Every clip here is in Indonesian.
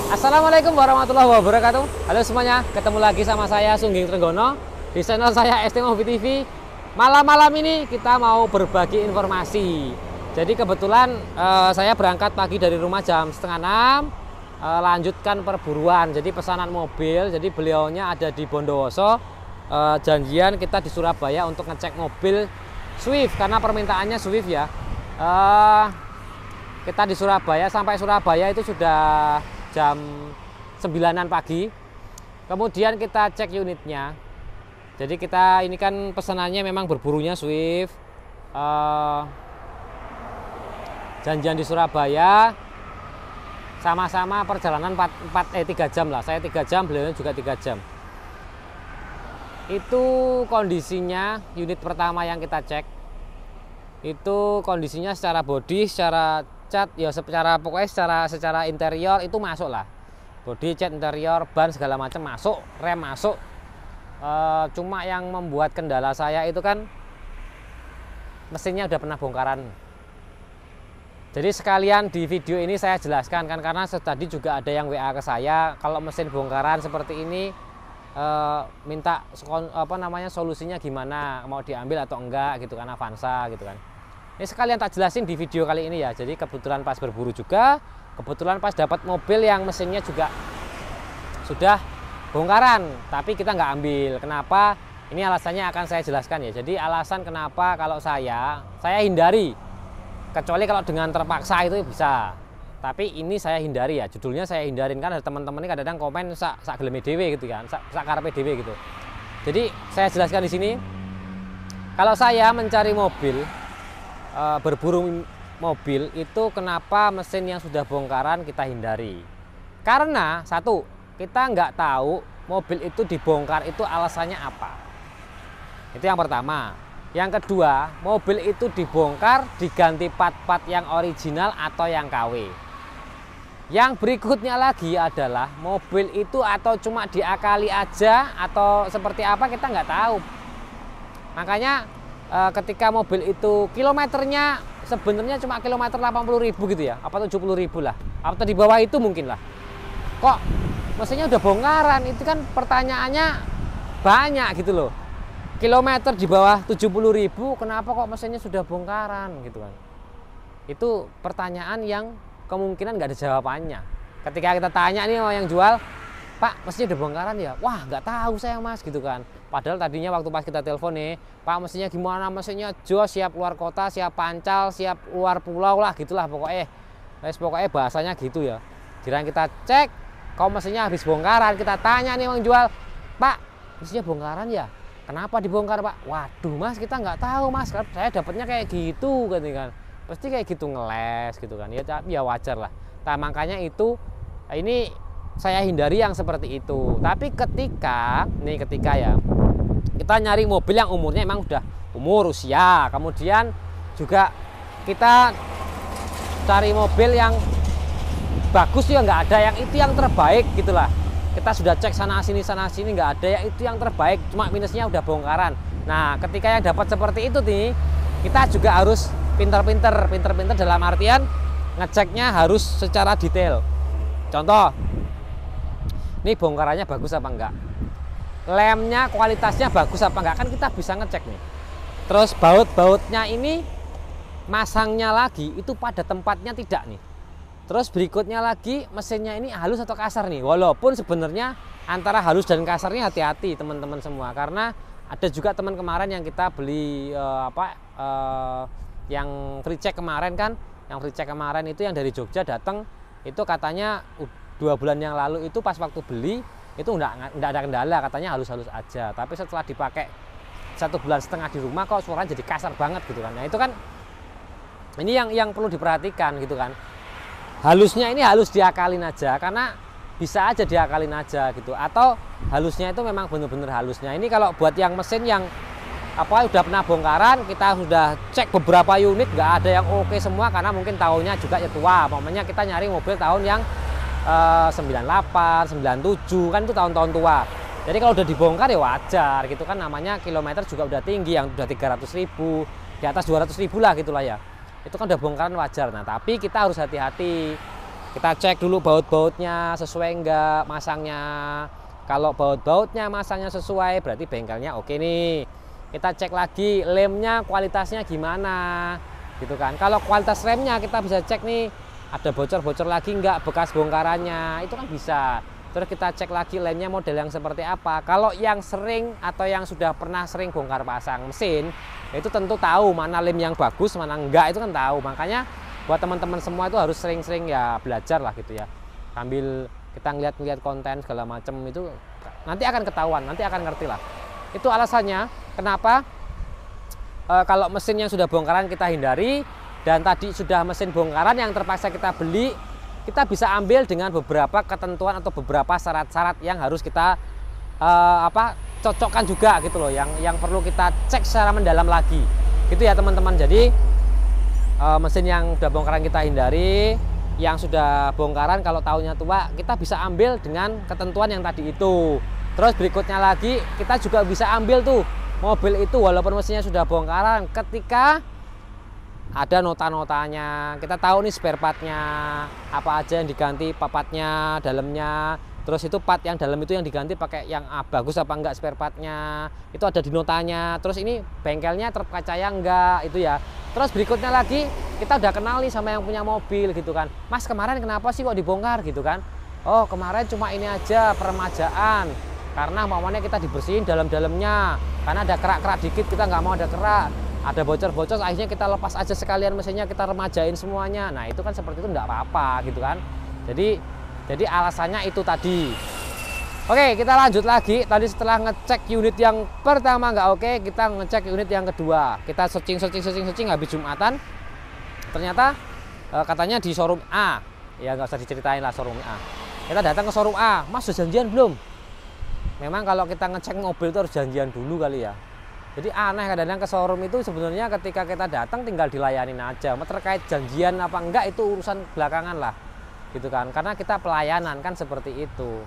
Assalamualaikum warahmatullahi wabarakatuh. Halo semuanya, ketemu lagi sama saya Sungging Trenggono di channel saya ST Mobi TV. Malam-malam ini kita mau berbagi informasi. Jadi kebetulan saya berangkat pagi dari rumah jam setengah 6, lanjutkan perburuan. Jadi pesanan mobil. Jadi beliaunya ada di Bondowoso. Janjian kita di Surabaya untuk ngecek mobil Swift karena permintaannya Swift ya. Kita di Surabaya, sampai Surabaya itu sudah jam 9-an pagi. Kemudian kita cek unitnya. Jadi kita ini kan pesanannya memang berburunya Swift. Janjian di Surabaya, sama-sama perjalanan 3 jam lah. Saya 3 jam, beliau juga 3 jam. Itu kondisinya unit pertama yang kita cek. Itu kondisinya secara bodi, secara cat ya, pokoknya secara interior itu masuk lah. Bodi, cat, interior, ban segala macam masuk, rem masuk. Cuma yang membuat kendala saya itu kan mesinnya udah pernah bongkaran. Jadi sekalian di video ini saya jelaskan kan, karena tadi juga ada yang WA ke saya kalau mesin bongkaran seperti ini, minta solusinya gimana, mau diambil atau enggak gitu kan, Avanza gitu kan. Ini sekalian tak jelasin di video kali ini ya. Jadi kebetulan pas berburu juga, kebetulan pas dapat mobil yang mesinnya juga sudah bongkaran, tapi kita nggak ambil. Kenapa? Ini alasannya akan saya jelaskan ya. Jadi alasan kenapa kalau saya hindari, kecuali kalau dengan terpaksa itu bisa. Tapi ini saya hindari ya. Judulnya saya hindarin kan, ada teman-teman ini kadang-kadang komen sak geleme dhewe gitu kan, sak karepe dhewe gitu. Jadi saya jelaskan di sini. Kalau saya mencari mobil, berburu mobil itu kenapa mesin yang sudah bongkaran kita hindari? Karena satu, kita nggak tahu mobil itu dibongkar itu alasannya apa. Itu yang pertama. Yang kedua, mobil itu dibongkar diganti part-part yang original atau yang KW. Yang berikutnya lagi adalah mobil itu atau cuma diakali aja atau seperti apa kita nggak tahu. Makanya ketika mobil itu kilometernya sebenarnya cuma kilometer 80.000 gitu ya, apa 70.000 lah, atau di bawah itu mungkin lah, kok mesinnya udah bongkaran, itu kan pertanyaannya banyak gitu loh. Kilometer di bawah 70.000 kenapa kok mesinnya sudah bongkaran gitu kan. Itu pertanyaan yang kemungkinan nggak ada jawabannya. Ketika kita tanya nih sama yang jual, Pak mesinnya udah bongkaran ya? Wah nggak tahu saya mas gitu kan. Padahal tadinya waktu pas kita telepon nih, Pak mesinnya gimana, mesinnya jos, siap luar kota, siap pancal, siap luar pulau lah gitulah pokoknya. Pokoknya bahasanya gitu ya. Kira kita cek, kok mesinnya habis bongkaran, kita tanya nih orang jual, Pak mesinnya bongkaran ya? Kenapa dibongkar Pak? Waduh mas, kita nggak tahu mas, saya dapatnya kayak gitu kan. Pasti kayak gitu, ngeles gitu kan. Ya wajar lah. Nah makanya itu ini saya hindari yang seperti itu. Tapi ketika ya kita nyari mobil yang umurnya emang udah umur usia, kemudian juga kita cari mobil yang bagus ya, nggak ada yang itu yang terbaik gitulah. Kita sudah cek sana sini nggak ada yang itu yang terbaik, cuma minusnya udah bongkaran. Nah ketika yang dapat seperti itu nih, kita juga harus pinter-pinter dalam artian ngeceknya harus secara detail. Contoh, ini bongkarannya bagus apa enggak, lemnya kualitasnya bagus apa enggak, kan kita bisa ngecek nih. Terus baut-bautnya ini masangnya lagi itu pada tempatnya tidak nih. Terus berikutnya lagi mesinnya ini halus atau kasar nih. Walaupun sebenarnya antara halus dan kasarnya hati-hati teman-teman semua, karena ada juga teman kemarin yang kita beli yang free check kemarin kan, yang free check kemarin itu yang dari Jogja datang, itu katanya 2 bulan yang lalu itu pas waktu beli itu enggak ada kendala, katanya halus-halus aja. Tapi setelah dipakai 1,5 bulan di rumah kok suaranya jadi kasar banget gitu kan. Nah itu kan ini yang perlu diperhatikan gitu kan. Halusnya ini halus diakalin aja, karena bisa aja diakalin aja gitu, atau halusnya itu memang bener-bener halusnya. Ini kalau buat yang mesin yang udah pernah bongkaran, kita sudah cek beberapa unit nggak ada yang oke semua, karena mungkin tahunnya juga ya tua. Pokoknya kita nyari mobil tahun yang 98, 97 kan itu tahun-tahun tua. Jadi kalau udah dibongkar ya wajar gitu kan, namanya kilometer juga udah tinggi, yang udah 300.000, di atas 200.000 lah gitulah ya. Itu kan udah bongkaran wajar. Nah tapi kita harus hati-hati Kita cek dulu baut-bautnya sesuai enggak masangnya. Kalau baut-bautnya masangnya sesuai, berarti bengkelnya oke nih. Kita cek lagi lemnya kualitasnya gimana, gitu kan. Kalau kualitas remnya kita bisa cek nih, ada bocor-bocor lagi enggak bekas bongkarannya, itu kan bisa. Terus kita cek lagi lemnya model yang seperti apa. Kalau yang sering atau yang sudah pernah sering bongkar pasang mesin, itu tentu tahu mana lem yang bagus, mana enggak, itu kan tahu. Makanya buat teman-teman semua itu harus sering-sering ya belajar lah gitu ya. Sambil kita ngeliat konten segala macam itu nanti akan ketahuan, nanti akan ngerti lah. Itu alasannya kenapa kalau mesin yang sudah bongkaran kita hindari, dan tadi sudah mesin bongkaran yang terpaksa kita beli, kita bisa ambil dengan beberapa ketentuan atau beberapa syarat-syarat yang harus kita cocokkan juga gitu loh, yang perlu kita cek secara mendalam lagi gitu ya teman-teman. Jadi mesin yang sudah bongkaran kita hindari, yang sudah bongkaran kalau tahunnya tua kita bisa ambil dengan ketentuan yang tadi itu. Terus berikutnya lagi kita juga bisa ambil tuh mobil itu walaupun mesinnya sudah bongkaran, ketika ada nota-notanya, kita tahu nih spare partnya apa aja yang diganti, papatnya, dalamnya. Terus itu part yang dalam itu yang diganti pakai yang bagus apa enggak spare partnya, itu ada di notanya. Terus ini bengkelnya terpercaya enggak, itu ya. Terus berikutnya lagi kita udah kenal nih sama yang punya mobil gitu kan. Mas kemarin kenapa sih kok dibongkar gitu kan? Oh kemarin cuma ini aja peremajaan, karena maunya kita dibersihin dalam-dalamnya, karena ada kerak-kerak dikit kita nggak mau ada kerak, ada bocor-bocor, akhirnya kita lepas aja sekalian mesinnya, kita remajain semuanya. Nah itu kan seperti itu nggak apa-apa gitu kan. Jadi alasannya itu tadi. Oke, kita lanjut lagi. Tadi setelah ngecek unit yang pertama nggak oke, kita ngecek unit yang kedua. Kita searching habis Jumatan. Ternyata katanya di showroom A. Ya nggak usah diceritain lah showroom A. Kita datang ke showroom A, Mas sudah janjian belum? Memang kalau kita ngecek mobil itu harus janjian dulu kali ya. Jadi aneh kadang-kadang ke showroom itu sebenarnya ketika kita datang tinggal dilayanin aja. Terkait janjian apa enggak itu urusan belakangan lah, gitu kan. Karena kita pelayanan kan seperti itu.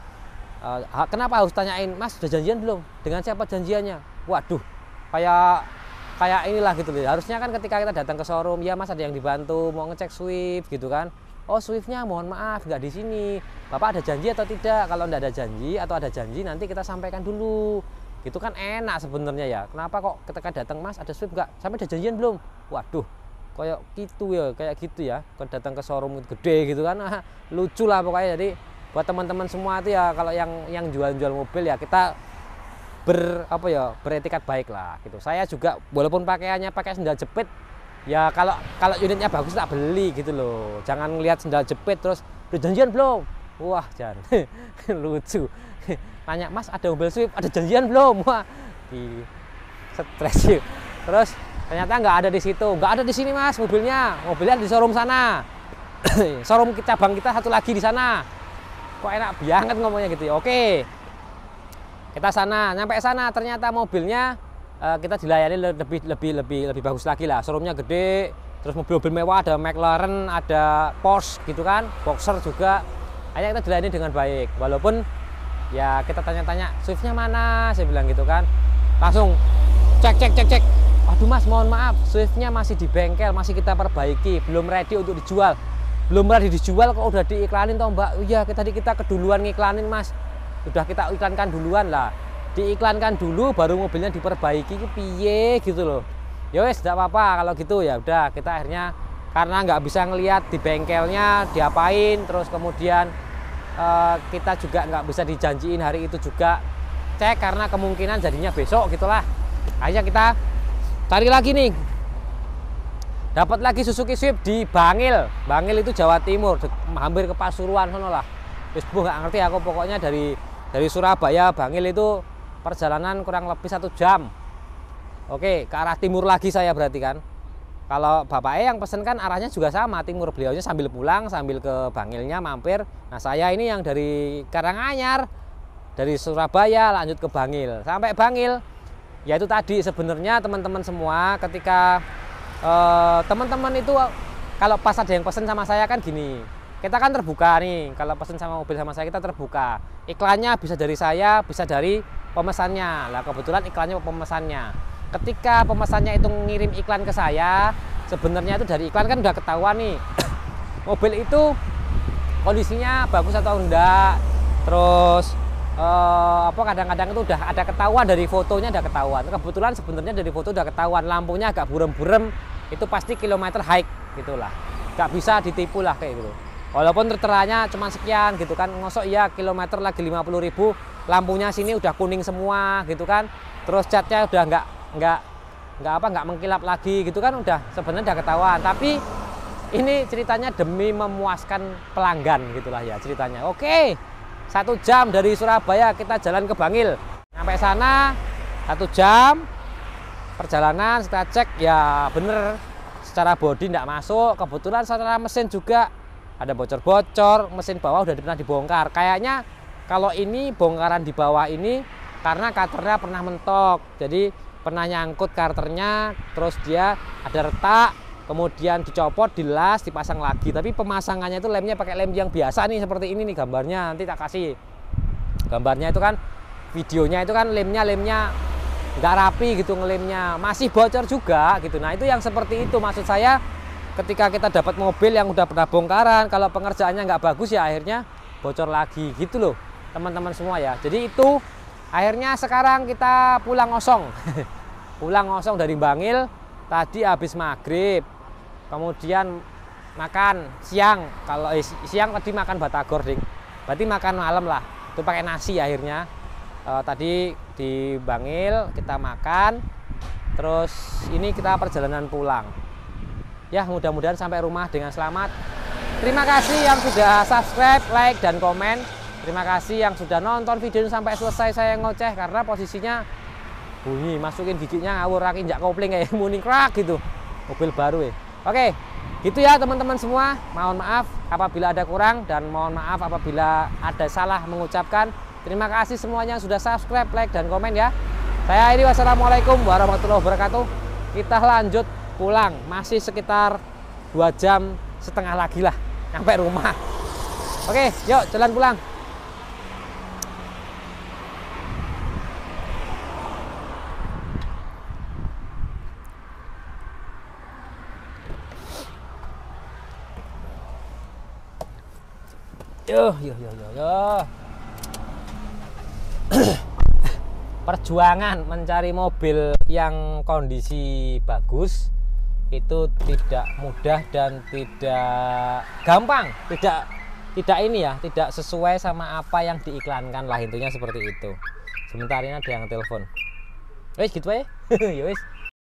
Kenapa harus tanyain, Mas sudah janjian belum? Dengan siapa janjiannya? Waduh, kayak inilah gitu loh. Harusnya kan ketika kita datang ke showroom, ya Mas ada yang dibantu mau ngecek Swift gitu kan. Oh Swiftnya mohon maaf nggak di sini. Bapak ada janji atau tidak? Kalau nggak ada janji atau ada janji nanti kita sampaikan dulu. Gitu kan enak sebenarnya ya. Kenapa kok ketika datang Mas ada Swift nggak? Sampai ada janjian belum? Waduh, kayak gitu ya. Kalau datang ke showroom gede gitu kan, lucu lah pokoknya. Jadi buat teman-teman semua itu ya kalau yang jual-jual mobil ya kita beretikat baik lah gitu. Saya juga walaupun pakaiannya pakai sendal jepit, ya kalau unitnya bagus tak beli gitu loh. Jangan ngelihat sendal jepit terus udah janjian belum? Wah jangan lucu. Tanya Mas ada mobil Swift ada janjian belum? Wah stres yuk. Terus ternyata nggak ada di situ, nggak ada di sini Mas mobilnya di showroom sana. Showroom cabang kita satu lagi di sana. Kok enak banget ngomongnya gitu ya. Oke, kita sana, nyampe sana ternyata mobilnya kita dilayani lebih bagus lagi lah. Showroomnya gede, terus mobil-mobil mewah, ada McLaren, ada Porsche gitu kan, Boxer juga. Akhirnya kita dilayani dengan baik. Walaupun ya kita tanya-tanya Swiftnya mana, saya bilang gitu kan. Langsung cek. Aduh Mas mohon maaf, Swiftnya masih di bengkel, masih kita perbaiki, belum ready untuk dijual. Belum ready dijual kok udah diiklanin toh Mbak. Iya kita keduluan ngiklanin Mas. Sudah kita iklankan duluan lah. Diiklankan dulu baru mobilnya diperbaiki piye gitu loh. Ya wes enggak apa-apa kalau gitu ya udah kita akhirnya karena nggak bisa ngelihat di bengkelnya diapain, terus kemudian kita juga nggak bisa dijanjiin hari itu juga cek karena kemungkinan jadinya besok gitulah. Akhirnya kita cari lagi nih. Dapat lagi Suzuki Swift di Bangil. Bangil itu Jawa Timur, hampir ke Pasuruan sono lah. Wis nggak ngerti aku pokoknya dari Surabaya Bangil itu perjalanan kurang lebih 1 jam. Oke, ke arah timur lagi saya berarti kan. Kalau bapaknya yang pesen kan arahnya juga sama timur, beliaunya sambil pulang sambil ke Bangilnya mampir. Nah saya ini yang dari Karanganyar, dari Surabaya lanjut ke Bangil. Sampai Bangil, ya itu tadi sebenarnya teman-teman semua ketika teman-teman itu kalau pas ada yang pesen sama saya kan gini, kita kan terbuka nih, kalau pesen sama mobil sama saya kita terbuka, iklannya bisa dari saya, bisa dari pemesannya. Lah kebetulan iklannya pemesannya, ketika pemesannya itu ngirim iklan ke saya, sebenarnya itu dari iklan kan udah ketahuan nih mobil itu kondisinya bagus atau enggak. Terus kadang-kadang itu udah ada ketahuan dari fotonya, ada ketahuan. Kebetulan sebenarnya dari foto udah ketahuan lampunya agak burem-burem, itu pasti kilometer high gitulah. Nggak bisa ditipu lah kayak gitu. Walaupun terteranya cuma sekian gitu kan, ngosok ya kilometer lagi 50.000, lampunya sini udah kuning semua gitu kan. Terus catnya udah nggak mengkilap lagi gitu kan, udah sebenarnya udah ketahuan. Tapi ini ceritanya demi memuaskan pelanggan gitulah ya ceritanya. Oke, 1 jam dari Surabaya kita jalan ke Bangil. Sampai sana 1 jam perjalanan, kita cek ya bener secara bodi tidak masuk. Kebetulan secara mesin juga ada bocor-bocor, mesin bawah udah pernah dibongkar. Kayaknya kalau ini bongkaran di bawah ini karena karternya pernah mentok, jadi pernah nyangkut karternya, terus dia ada retak, kemudian dicopot, dilas, dipasang lagi. Tapi pemasangannya itu lemnya pakai lem yang biasa nih, seperti ini nih gambarnya. Nanti tak kasih gambarnya, itu kan videonya, itu kan lemnya nggak rapi gitu, ngelemnya masih bocor juga gitu. Nah itu yang seperti itu maksud saya, ketika kita dapat mobil yang udah pernah bongkaran, kalau pengerjaannya nggak bagus ya akhirnya bocor lagi gitu loh teman-teman semua ya. Jadi itu akhirnya sekarang kita pulang ngosong pulang ngosong dari Bangil. Tadi habis maghrib, kemudian makan siang. Kalau siang tadi makan batagor ding, berarti makan malam lah, itu pakai nasi akhirnya. Tadi di Bangil kita makan, terus ini kita perjalanan pulang ya. Mudah-mudahan sampai rumah dengan selamat. Terima kasih yang sudah subscribe, like, dan komen. Terima kasih yang sudah nonton video ini sampai selesai. Saya ngoceh karena posisinya bunyi, masukin giginya ngawur, injak kopling kayak muni krak gitu, mobil baru ya. Oke, gitu ya teman-teman semua. Mohon maaf apabila ada kurang, dan mohon maaf apabila ada salah mengucapkan. Terima kasih semuanya yang sudah subscribe, like, dan komen ya. Saya Edi, wassalamualaikum warahmatullahi wabarakatuh. Kita lanjut pulang, masih sekitar 2,5 jam lagi lah sampai rumah. Oke, yuk jalan pulang. Yo. Perjuangan mencari mobil yang kondisi bagus itu tidak mudah dan tidak gampang, tidak ini ya, tidak sesuai sama apa yang diiklankan lah, intinya seperti itu. Sebentar ini ada yang telepon. Wes gitu ya. Ya wes.